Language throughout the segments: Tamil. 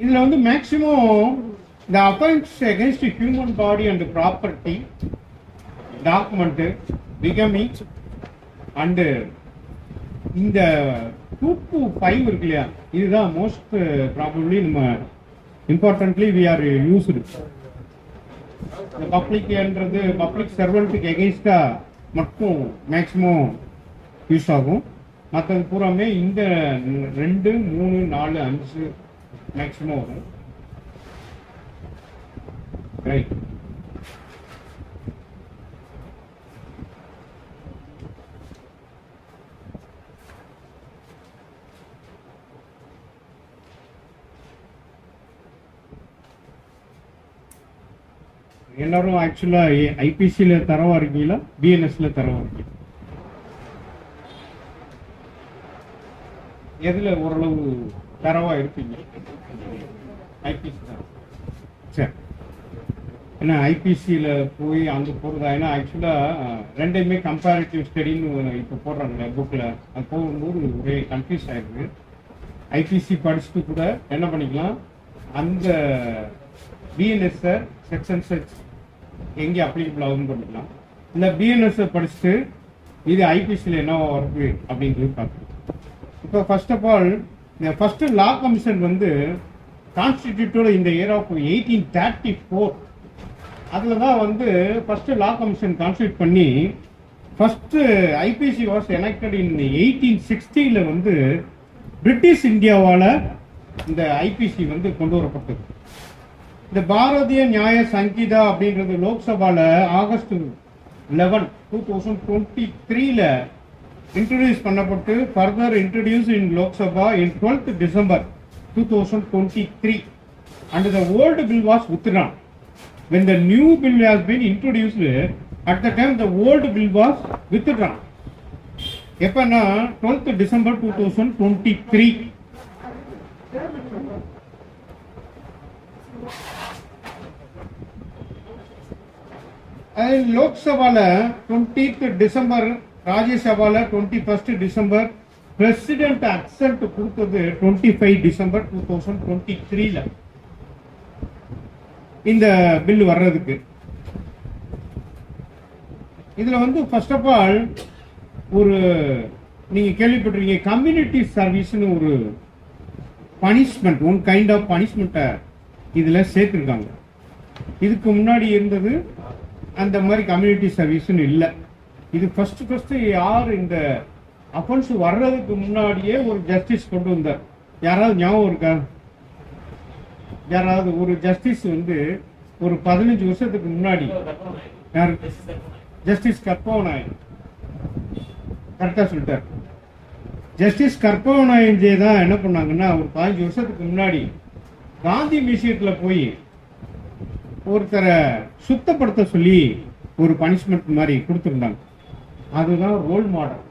இதில் வந்து maximum the offense against human body and property, document, bigamy and இந்த 2 to 5 இருக்கு இல்லையா, இதுதான் மோஸ்ட் ப்ராபப்ளி நம்ம இம்பார்ட்டன்ட்லி வி ஆர் யூஸ்டு. இந்த பப்ளிக்ன்றது பப்ளிக் சர்வெண்ட்டுக்கு எகெயின்ஸ்டா மட்டும் மேக்சிமம் யூஸ் ஆகும். மற்றது பூராமே இந்த 2, 3, 4, 5 மேக்சிமம் வரும். ரைட். எல்லாரும் ஆக்சுவலா ஐபிசியில தரவா இருக்கீங்களா, பிஎன்எஸ்ல தரவா இருக்கீங்களா? எதுல ஓரளவு தரவா இருப்பீங்க? ஐபிசி தான். சரி. ஏன்னா ஐபிசியில் போய் அங்கே போகிறதா, ஏன்னா ஆக்சுவலாக ரெண்டையுமே கம்பேரிட்டிவ் ஸ்டடின்னு இப்போ போடுறாங்க புக்கில். அது போகும்போது ஒரே கன்ஃபியூஸ் ஆகிருக்கு. ஐபிசி படிச்சுட்டு கூட என்ன பண்ணிக்கலாம், அந்த பிஎன்எஸ்ஸை செக்ஷன் செக்ஸ் எங்கே அப்ளிகபிள் ஆகுதுன்னு பண்ணிக்கலாம். இல்லை பிஎன்எஸ்ஸை படிச்சுட்டு இது ஐபிசியில் என்ன வருது அப்படின்றது பார்க்கணும். இப்போ ஃபர்ஸ்ட் ஆஃப் ஆல் இந்த ஃபர்ஸ்ட் லா கமிஷன் வந்து கான்ஸ்டிடியூட்டோட இந்த இயர் ஆஃப் 1834 அதில் தான் வந்து ஃபர்ஸ்ட் லா கமிஷன் கான்ஸ்டியூட் பண்ணி ஃபர்ஸ்ட் ஐபிசி வாஸ் எலெக்டட் இன் 1860 வந்து பிரிட்டிஷ் இந்தியாவால் இந்த ஐபிசி வந்து கொண்டு வரப்பட்டது. இந்த பாரதிய நியாய சங்கீதா அப்படின்றது லோக்சபாவில் August 11, 2023 introduce Pannapattu further introduce in Lok Sabha in 12th December 2023 and the old bill was withdrawn. When the new bill has been introduced, at the time the old bill was withdrawn. எப்பனா 12th December 2023. லோக்சபால 20th December, ராஜ்யசபால 21st December, president accept கொடுத்தது 25 December 2023 இந்த பில் வர்றதுக்கு. இதுல வந்து ஃபர்ஸ்ட் ஆஃப் ஆல் ஒரு நீங்க கேள்விப்பட்டிருக்கீங்க, கம்யூனிட்டி சர்வீஸ்னு ஒரு பனிஷ்மெண்ட், ஒன் கைண்ட் ஆஃப் பனிஷ்மெண்ட்டை இதுல சேர்த்திருக்காங்க. இதுக்கு முன்னாடி இருந்தது அந்த மாதிரி கம்யூனிட்டி சர்வீஸ்னு இல்லை. இது ஃபர்ஸ்ட் யார் இந்த அஃபென்ஸ் வர்றதுக்கு முன்னாடியே ஒரு ஜஸ்டிஸ் கொண்டு வந்தார். யாராவது ஞாபகம் இருக்கா? யாராவது ஒரு ஜஸ்டிஸ் வந்து ஒரு 15 வருஷத்துக்கு முன்னாடி, யார்? ஜஸ்டிஸ் கற்பவநாயன். கரெக்டா சொல்லிட்டார். ஜஸ்டிஸ் கற்பவநாயன்ஜே தான் என்ன பண்ணாங்கன்னா, ஒரு 15 வருஷத்துக்கு முன்னாடி காந்தி மியூசியத்துல போய் ஒருத்தரை சுத்தப்படுத்த சொல்லி ஒரு பனிஷ்மெண்ட் மாதிரி கொடுத்துருந்தாங்க. அதுதான் ரோல் மாடல்.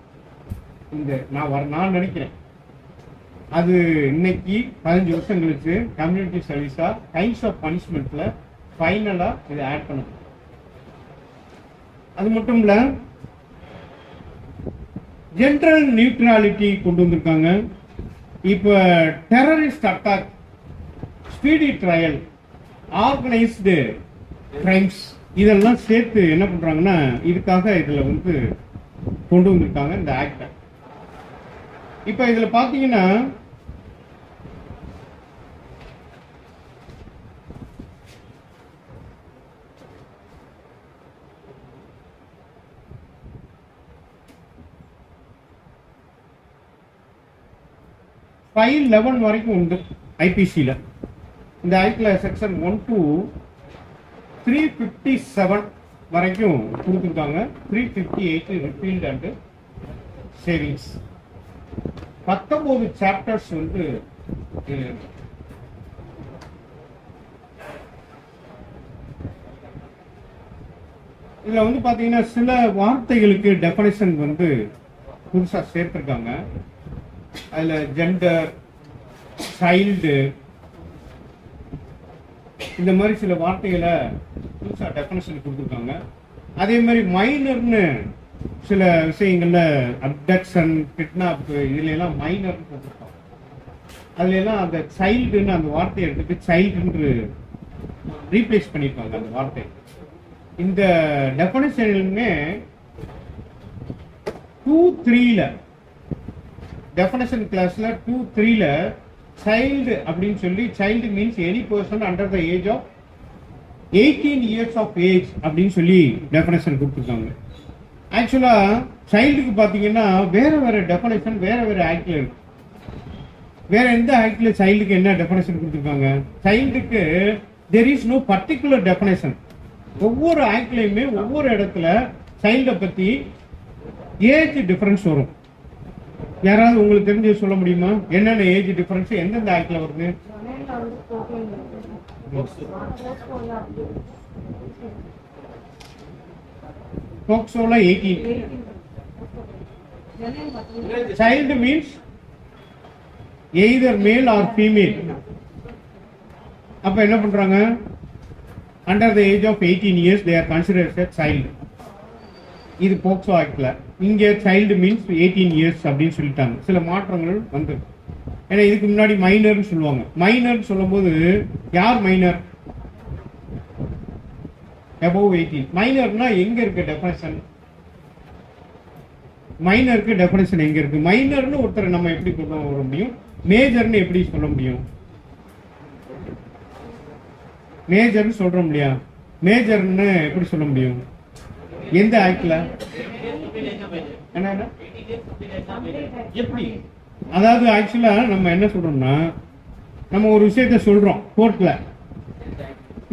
இந்த நான் நினைக்கிறேன் அது இன்னைக்கு 15 வருஷம் கழிச்சு கம்யூனிட்டி சர்வீஸா கைண்ட்ஸ் ஆஃப் பனிஷ்மெண்ட்ல ஃபைனலா இதை ஆட் பண்ணணும். அது மட்டும் இல்ல, ஜெனரல் நியூட்ரலிட்டி கொண்டு வந்திருக்காங்க. இப்ப terrorist attack, speedy trial, organised crimes இதெல்லாம் சேர்த்து என்ன பண்றாங்கன்னா, இதுக்காக இதுல வந்து கொண்டு வந்திருக்காங்க இந்த ஆக்ட. இப்ப இதுல பாத்தீங்கன்னா ஃபைல் 11 வரைக்கும் உண்டு ஐபிசியில. இந்த ஆக்ட்ல செக்ஷன் 1 to 357 வரைக்கும் கொடுத்துருக்காங்க. 358 ரிப்பீல்ட் அண்ட் சேவிங்ஸ். 19 சாப்டர்ஸ் வந்து இதுல வந்து பாத்தீங்கன்னா சில வார்த்தைகளுக்கு டெஃபனிஷன் வந்து புதுசா சேர்த்திருக்காங்க. அதுல ஜெண்டர், சைல்டு, இந்த மாதிரி சில வார்த்தைகளை புதுசா டெஃபனிஷன் கொடுத்துருக்காங்க. அதே மாதிரி மைனர்னு சில விஷயங்கள்ல அப்டக்ஷன், கிட்னாப், இதுல எல்லாம் மைனர்னு போட்டிருக்காங்க. அதுல எல்லாம் அந்த சைல்டுன்னு அந்த வார்த்தையை எடுத்துட்டு சைல்டுன்னு ரீப்ளேஸ் பண்ணிருப்பாங்க அந்த வார்த்தை. இந்த டெஃபனிஷனுமே 2.3ல டெஃபனிஷன் கிளாஸ்ல 2.3ல சைல்டு அப்படின்னு சொல்லி child means any person under the age of 18 years of age அப்படின்னு சொல்லி டெஃபனிஷன் கொடுத்துருக்காங்க. ஆக்சுவலா சைல்டுக்கு பாத்தீங்கன்னா வேற வேற டெஃபனிஷன் வேற வேற ஆக்ட்ல இருக்கு. வேற எந்த ஆக்ட்ல சைல்டுக்கு என்ன டெஃபனிஷன் கொடுத்துருக்காங்க? சைல்டுக்கு there is no particular definition. ஒவ்வொரு ஆக்ட்லயுமே ஒவ்வொரு இடத்துல சைல்ட பத்தி ஏஜ் டிஃபரன்ஸ் வரும். யாராவது உங்களுக்கு தெரிஞ்சு சொல்ல முடியுமா என்னென்ன ஏஜ் டிஃபரன்ஸ் எந்தெந்த ஆக்ட்ல வருது? போக்சோல 18. Child means either male or female. அப்ப என்ன பண்றாங்க? Under the age of 18 years they are considered as child. இது போக்சோ ஆக்ட்ல. இங்க சைல்டு மீன்ஸ் 18 இயர்ஸ் அப்படின்னு சொல்லிட்டாங்க. சில மாற்றங்கள் வந்து ஏன்னா இதுக்கு முன்னாடி மைனர்னு சொல்லுவாங்க. மைனர் சொல்லும் போது யார் மைனர்? above 18. மைனர்னா எங்க இருக்கு டெஃபினிஷன்? மைனருக்கு டெஃபினிஷன் எங்க இருக்கு? மைனர்னு ஒருத்தர் நம்ம எப்படி கொண்டு வர முடியும்? மேஜர்னு எப்படி சொல்ல முடியும்? மேஜர்னு சொல்றோம் இல்லையா? மேஜர்னு எப்படி சொல்ல முடியும்? எந்த ஆக்ட்ல? எப்படி? அதாவது ஆக்சுவலா நம்ம என்ன சொல்றோம்னா நம்ம ஒரு விஷயத்த சொல்றோம் கோர்ட்ல,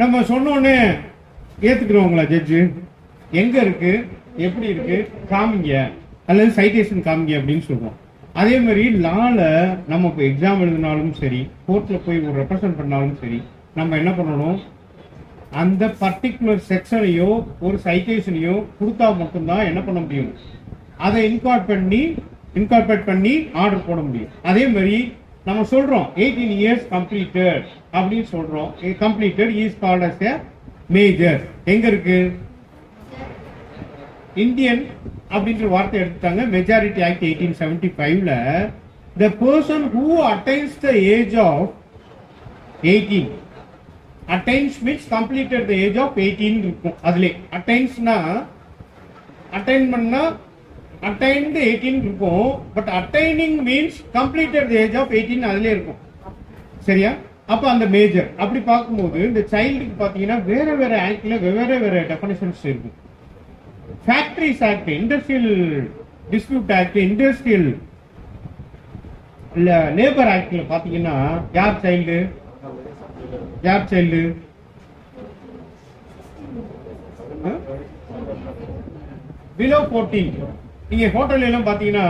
நம்ம சொன்னோடனே ஏத்துக்கிறவங்களா ஜட்ஜு? எங்க இருக்கு, எப்படி இருக்கு, காமிங்க அல்லது சைட்டேஷன் காமிங்க அப்படின்னு சொல்றோம். அதே மாதிரி லால நம்ம இப்போ எக்ஸாம் எழுதினாலும் சரி, கோர்ட்ல போய் ஒரு ரெப்ரசன்ட் பண்ணாலும் சரி, நம்ம என்ன பண்ணணும்? அந்த பர்டிகுலர் செக்ஷனையோ ஒரு சைட்டேஷனையோ கொடுத்தா மட்டும்தான் என்ன பண்ண முடியும்? அதை இன்கார்பரேட் பண்ணி ஆர்டர் போட முடியும். அதே மாதிரி நம்ம சொல்றோம் 18 இயர்ஸ் கம்ப்ளீட்டட் அப்படின்னு சொல்றோம். Completed is called as a major. எங்க இருக்கு? இந்தியன் அப்படின்ற வார்த்தை எடுத்துட்டாங்க. மெஜாரிட்டி ஆக்ட் 1875ல the person who attains the age of 18, attains means completed the age of 18 இருக்கும். அதுல attainsனா attainmentனா attained 18 இருக்கும். But attaining means completed the age of 18 அதுல இருக்கும். சரியா? அப்ப அந்த மேஜர் அப்படி பார்க்கும்போது இந்த சைல்டுக்கு பாத்தீங்கன்னா வேற வேற ஆக்ட்ல வேற வேற டெஃபினிஷன்ஸ் இருக்கும். Factories act, industrial dispute act, industrial labour ஆக்ட்ல பாத்தீங்கன்னா யார் சைல்டு? யார் சைல்டு? பிலோ 14. நீங்க ஹோட்டல் எல்லாம் பாத்தீங்கன்னா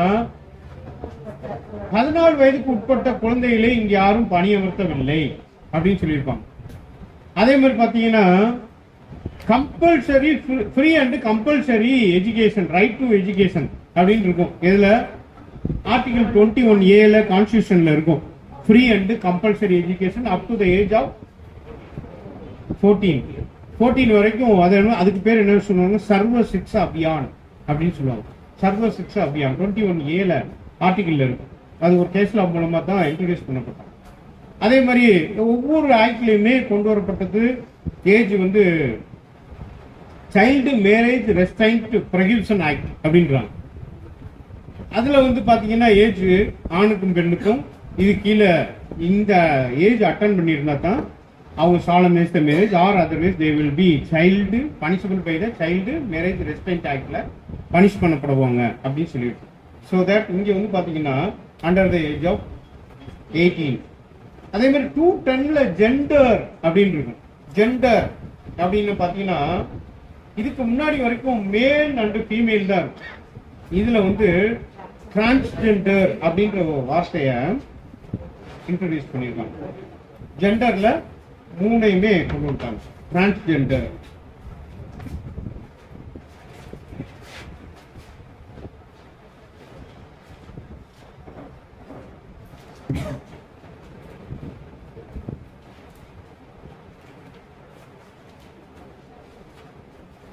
14 வயதுக்கு உட்பட்ட குழந்தைகளை இங்க யாரும் பணியமர்த்தவில்லை அப்படின்னு சொல்லியிருப்பாங்க. அதே மாதிரி பாத்தீங்கன்னா compulsory free and compulsory education, right to education அப்படின்னு இருக்கும். இதுல ஆர்டிகல் 21A கான்ஸ்டிடியூஷன்ல இருக்கும். Free and compulsory education up to the age of 14 வரைக்கும். அதுக்கு பேர் என்ன சொல்லுவாங்க? சர்வ சிக்ஷா அபியான் அப்படின்னு சொல்லுவாங்க. சர்வ சிக்ஷா அபியான் 21A ஆர்டிகல் இருக்கும். அது ஒரு கேஸ் லா மூலமா தான் இன்ட்ரோடியூஸ் பண்ணப்பட்டாங்க. அதே மாதிரி ஒவ்வொரு ஆக்ட்லயுமே கொண்டு வரப்பட்டது ஏஜ் வந்து child marriage restrained prohibition act அப்படின்றாங்க. அதுல வந்து பாத்தீங்கன்னா ஏஜ் ஆணுக்கும் பெண்ணுக்கும் இது கீழே இந்த ஏஜ் அட்டன் பண்ணியிருந்தா தான் அவங்க solemnise the marriage or otherwise they will be child punishable by the child marriage restraint ஆக்ட்ல பனிஷ் பண்ணப்படுவாங்க அப்படின்னு சொல்லிட்டு. ஸோ தட் இங்க வந்து பாத்தீங்கன்னா அண்டர் த ஏஜ் ஆஃப் 18. அதே மாதிரி 210ல ஜெண்டர் அப்படின்னு இருக்கும். ஜெண்டர் அப்படின்னு பாத்தீங்கன்னா இதுக்கு முன்னாடி வரைக்கும் மேல் அண்ட் ஃபீமேல் தான் இருக்கும். இதுல வந்து டிரான்ஸ்ஜெண்டர் அப்படின்ற ஒரு வார்த்தையை இன்ட்ரோடியூஸ் பண்ணியிருக்காங்க. ஜெண்டர்ல 3ஐயுமே கொண்டு வந்துட்டாங்க. டிரான்ஸ்ஜெண்டர்,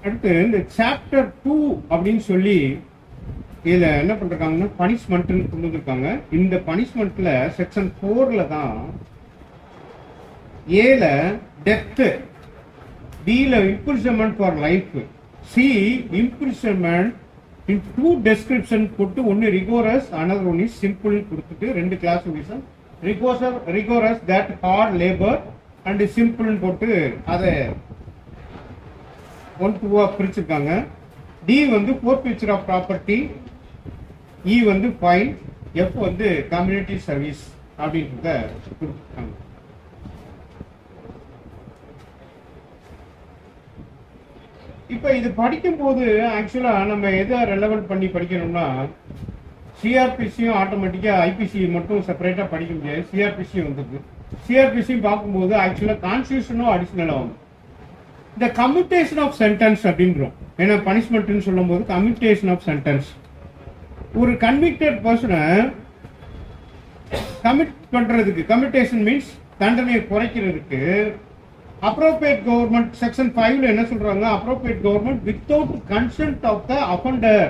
அடுத்து இந்த சாப்டர் 2 அப்படின்னு சொல்லி இதுல என்ன பண்றாங்கன்னா பனிஷ்மெண்ட்னு கொண்டு வந்திருக்காங்க. இந்த பனிஷ்மெண்ட்ல செக்ஷன் 4ல தான் ஏல டெத், பில imprisonment for life, C imprisonment in two description போட்டு ஒன்னு rigorous, another one is simple கொடுத்துட்டு ரெண்டு classification rigorous that hard labor and simple போட்டு அதை 1-2 பிரிச்சிருக்காங்க. டி வந்து forfeiture of property, இ வந்து ஃபைன், எஃப் வந்து கம்யூனிட்டி சர்வீஸ் அப்படின்றத கொடுத்துருக்காங்க. இப்போ இது படிக்கும்போது ஆக்சுவலா நம்ம எதை ரெலவென்ட் பண்ணி படிக்கணும்னா சிஆர்பிசியும் ஆட்டோமேட்டிக்கா ஐபிசி மட்டும் செப்பரேட்டா படிக்க முடியாது. சிஆர்பிசி வந்துருக்கு. சிஆர்பிசியும் பார்க்கும்போது ஆக்சுவலா கான்ஸ்டியூஷனும் அடிஷனலா வந்து இந்த கம்யூட்டேஷன் ஆஃப் சென்டென்ஸ் அப்படின்றோம். ஏன்னா பனிஷ்மெண்ட்னு சொல்லும் போது கம்யூட்டேஷன் ஆஃப் சென்டென்ஸ், ஒரு கன்விக்டட் பர்சனை கமிட் பண்றதுக்கு, கம்யூட்டேஷன் மீன்ஸ் தண்டனையை குறைக்கிறதுக்கு appropriate government section 5ல என்ன சொல்றாங்க, appropriate government without consent of the offender,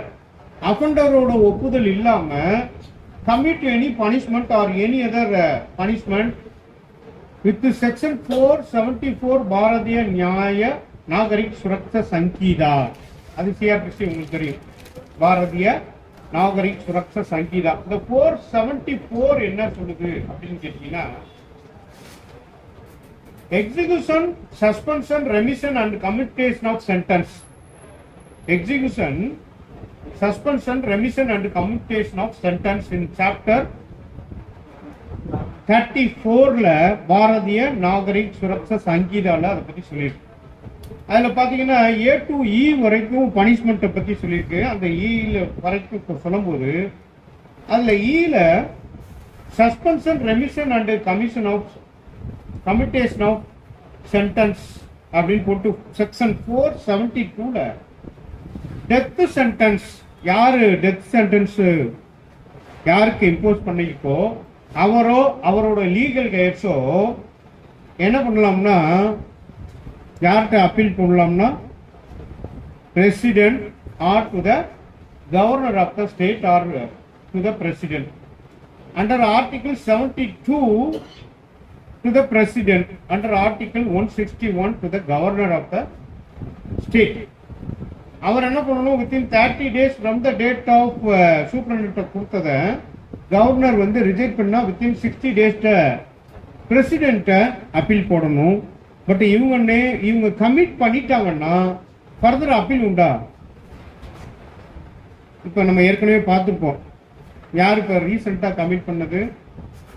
offenderோட ஒப்புதல் இல்லாம commit any punishment or any other punishment with section 474 Bharatiya நியாய நாகரிக் சுரக்ஷா சங்கீதா. அது சிஆர்பிசி உங்களுக்கு தெரியும், பாரதிய நாகரிக் சுரக்ஷா சங்கீதா. இந்த 474 என்ன சொல்லுது அப்படின்னு கேட்டீங்கன்னா, execution, suspension, remission and commutation of sentence. Execution, suspension, remission and commutation of sentence in chapter 34ல Bharatiya Nagarik Suraksha சங்கீதால அதை பத்தி சொல்லியிருக்கு. அதுல பாத்தீங்கன்னா A to E வரைக்கும் பனிஷ்மெண்ட்டை பத்தி சொல்லியிருக்கு. அந்த ஈல வரைக்கும் சொல்லும்போது அதுல ஈல suspension, remission and commutation of sentence அப்படின்னு போட்டு செக்ஷன் 472ல டெத் சென்டென்ஸ், யாரு டெத் சென்டென்ஸ் யாருக்கு இம்போஸ் பண்ணிக்கோ அவரோ அவரோட லீகல் கைட்ஸோ என்ன பண்ணலாம்னா, யார்கிட்ட அப்பீல் பண்ணலாம்னா president or to the governor of the state or to the president. Under article 72 to the president, under article 161 to the governor of the state. அவர் என்ன பண்ணணும், within 30 days from the date of superintendent கொடுத்தத கவர்னர் வந்து ரிஜெக்ட் பண்ணா within 60 days பிரசிடென்ட் அப்பீல் போடணும். பட் இவங்க கமிட் பண்ணிட்டாங்கன்னா ஃபர்தர் அப்பீல் உண்டா? இப்ப நம்ம ஏற்கனவே பார்த்துருப்போம், யார் இப்ப ரீசெண்டா கமிட் பண்ணது,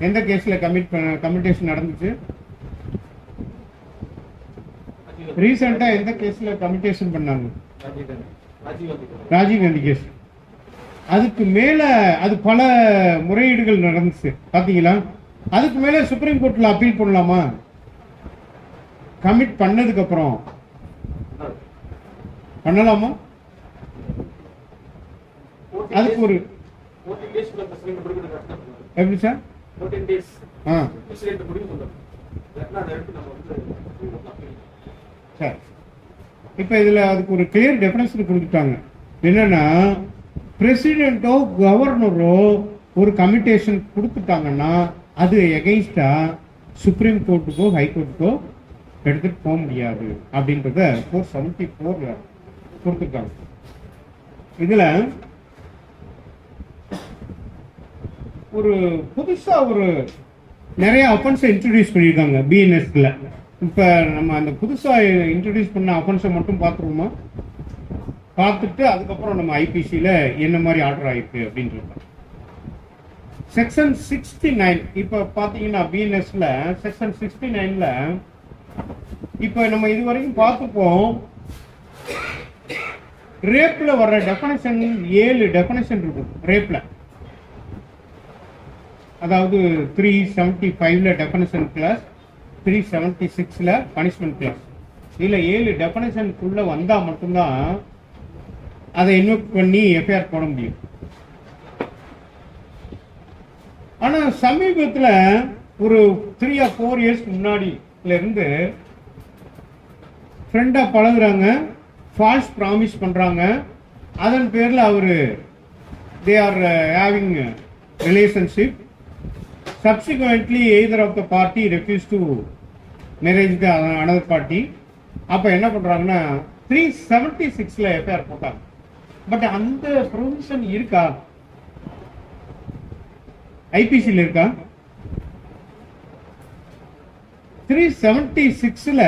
எந்த கேஸ்ல கம்யூட்டேஷன் நடந்துச்சு, ரீசெண்டா எந்த கேஸ்ல கம்யூட்டேஷன் பண்ணாங்க, ராஜீவ் காந்தி கேஸ். அதுக்கு மேல அது பல முறையீடுகள் நடந்துச்சு பாத்தீங்களா. அதுக்கு மேல சுப்ரீம் கோர்ட்ல அப்பீல் பண்ணலாமா? கமிட் பண்ணதுக்கு அப்புறம் பண்ணலாமா? அதுக்கு ஒரு எப்படி சார்? இப்ப இதுல அதுக்கு ஒரு கிளியர் டெஃபினேஷன் கொடுத்துட்டாங்க. என்னன்னா, பிரசிடென்ட்டோ கவர்னரோ ஒரு கமிட்டேஷன் கொடுத்துட்டாங்கன்னா அது எகைன்ஸ்டா சுப்ரீம் கோர்ட்டுக்கோ ஹைகோர்ட்டுக்கோ எடுத்துட்டு போக முடியாது அப்படின்றத 474ல கொடுத்துருக்காங்க. இதுல ஒரு புதுசா ஒரு நிறைய அஃபென்ஸை இன்ட்ரடியூஸ் பண்ணியிருக்காங்க பிஎன்எஸ்ல. இப்ப நம்ம அந்த புதுசா இன்ட்ரடியூஸ் பண்ண அஃபென்ஸை மட்டும் பார்த்துருவோமா, பார்த்துட்டு அதுக்கப்புறம் நம்ம ஐபிசியில என்ன மாதிரி ஆர்டர் ஆயிருக்கு அப்படின்றது. செக்ஷன் 69 இப்ப பாத்தீங்கன்னா பிஎன்எஸ்ல செக்ஷன் 69ல இப்ப நம்ம இது வரைக்கும் பார்த்துப்போம். ரேப்ல வர்ற டெஃபனிஷன் 7 டெஃபனிஷன் இருக்கும் ரேப்ல. அதாவது 375ல டெஃபனிஷன் கிளாஸ், 376ல பனிஷ்மெண்ட் கிளாஸ். இதுல 7 டெஃபனிஷனுக்குள்ள வந்தா மட்டும்தான் அதை இன்வெக்ட் பண்ணி எஃப்ஐஆர் போட முடியும். ஆனா சமீபத்துல ஒரு 3 or 4 years முன்னாடில இருந்து ஃப்ரெண்டா பழகுறாங்க, ஃபால்ஸ் ப்ராமிஸ் பண்றாங்க, அதன் பேர்ல அவரு they are having a relationship. Subsequently, either of the party refused to marriage the another party. அப்போ என்ன பண்ணுறாங்கன்னா 376ல் எஃப்ஐஆர் போட்டாங்க. பட் அந்த ப்ரொவிஷன் இருக்கா? ஐபிசியில் இருக்கா? 376ல்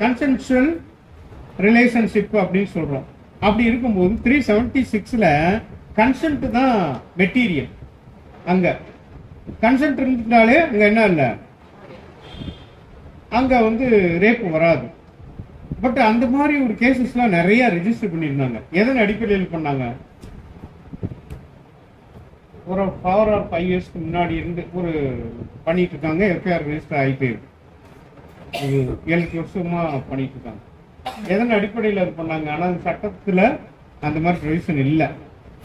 கன்சென்சுவல் ரிலேஷன்ஷிப் அப்படின்னு சொல்கிறோம். அப்படி இருக்கும்போது 376ல் கன்சென்ட் தான் மெட்டீரியல். அங்கே கன்சென்ட் இருந்தாலே அங்கே என்ன இல்லை, அங்கே வந்து ரேப்பு வராது. பட் அந்த மாதிரி ஒரு கேசஸ்லாம் நிறைய ரெஜிஸ்டர் பண்ணியிருந்தாங்க. எதன் அடிப்படையில் பண்ணாங்க? ஒரு 4 or 5 இயர்ஸ்க்கு முன்னாடி இருந்து ஒரு பண்ணிட்டு இருக்காங்க. எஃப்ஐஆர் ரெஜிஸ்டர் ஆகி போயிருக்கு. இது 7 வருஷமா பண்ணிட்டு இருக்காங்க. எதன் அடிப்படையில் அது பண்ணாங்க? ஆனால் அந்த சட்டத்தில் அந்த மாதிரி ப்ரொவிஷன் இல்லை.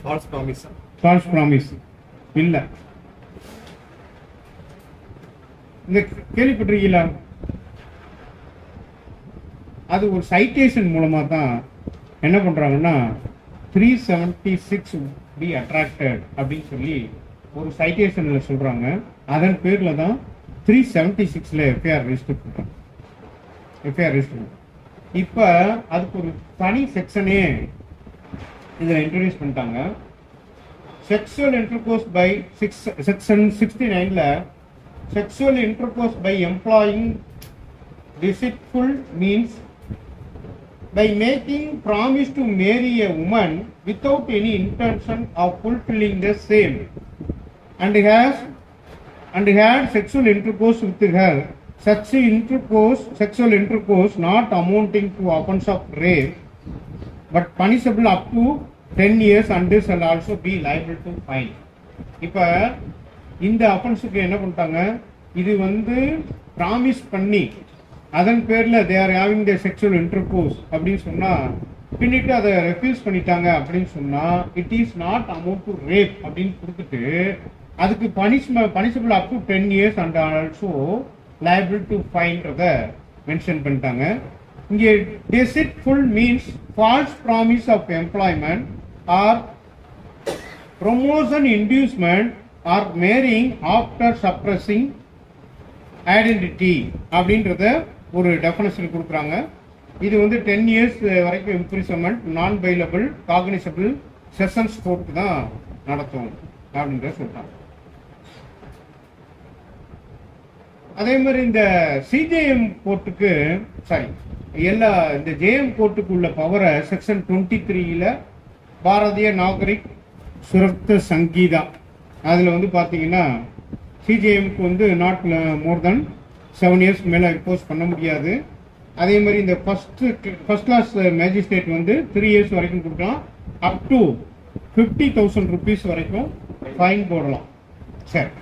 ஃபால்ஸ் ப்ராமிஸ் இல்லை. இந்த கேள்விப்பட்டிருக்கீங்களா? அது ஒரு சைட்டேஷன் மூலமாக தான் என்ன பண்ணுறாங்கன்னா 376 பி அட்ராக்டட் அப்படின்னு சொல்லி ஒரு சைட்டேஷனில் சொல்கிறாங்க. அதன் பேரில் தான் 376ல் எஃப்ஐஆர் ரெஜிஸ்டர் பண்ணுறாங்க. இப்போ அதுக்கு ஒரு தனி செக்ஷனே இதில் இன்ட்ரடியூஸ் பண்ணிட்டாங்க. செக்ஷுவல் இன்டர்கோர்ஸ் பை செக்ஷன் 69ல் sexual intercourse by employing deceitful means by making promise to marry a woman without any intention of fulfilling the same and had sexual intercourse with her, such sexual intercourse not amounting to offense of rape but punishable up to 10 years and shall also be liable to fine. இப்போ இந்த அஃபென்ஸுக்கு என்ன பண்ணிட்டாங்க? இது வந்து ப்ராமிஸ் பண்ணி அதன் பேரில் they are having the sexual intercourse அப்படின்னு சொன்னால் பின்னிட்டு அதை ரெஃப்யூஸ் பண்ணிட்டாங்க அப்படின்னு சொன்னால் it is not amount to rape அப்படின்னு கொடுத்துட்டு அதுக்கு punishable up to 10 years and also liable to ஃபைன்றத மென்ஷன் பண்ணிட்டாங்க. இங்கே deceitful means false promise of employment or promotion inducement or marrying after suppressing identity அப்படின்றத ஒரு டெஃபினேஷன் கொடுக்குறாங்க. இது வந்து 10 years வரைக்கும் இம்ப்ரிசன்மெண்ட், நான் பெயிலபிள், காக்னிசபிள், செஷன்ஸ் கோர்ட்டு தான் நடத்தும் அப்படின்றத சொல்றாங்க. அதே மாதிரி இந்த சிஜேஎம் கோர்ட்டுக்கு இந்த ஜேஎம் கோர்ட்டுக்கு உள்ள பவரை செக்ஷன் 23ல் பாரதிய நாகரிக் சுரக்ஷா சங்கீதா அதில் வந்து பார்த்தீங்கன்னா சிஜேஎம்க்கு வந்து நாட் மோர் தென் 7 years மேலே இம்போஸ் பண்ண முடியாது. அதே மாதிரி இந்த ஃபர்ஸ்ட் கிளாஸ் மேஜிஸ்ட்ரேட் வந்து 3 years வரைக்கும் கொடுக்கலாம். அப் டு 50,000 rupees வரைக்கும் ஃபைன் போடலாம். சரி,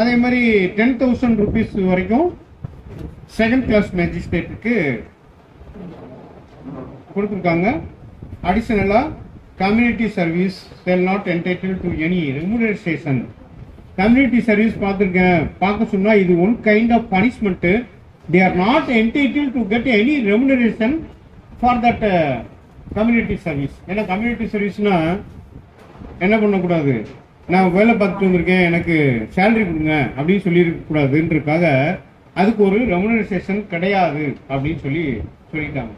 அதே மாதிரி 10,000 rupees வரைக்கும் செகண்ட் கிளாஸ் மேஜிஸ்ட்ரேட்டுக்கு கொடுத்துருக்காங்க. அடிஷனலாக community service shall not entitle to any remuneration. Community service பார்க்க சொன்னால் இது one kind of punishment. They are not entitle to get any remuneration for that community service. ஏன்னா கம்யூனிட்டி சர்வீஸ்னா என்ன பண்ணக்கூடாது, நான் வேலை பார்த்துட்டு வந்திருக்கேன் எனக்கு சேலரி கொடுங்க அப்படின்னு சொல்லியிருக்கக்கூடாதுன்றதுக்காக அதுக்கு ஒரு ரெமுனரேஷன் கிடையாது அப்படின்னு சொல்லிட்டாங்க.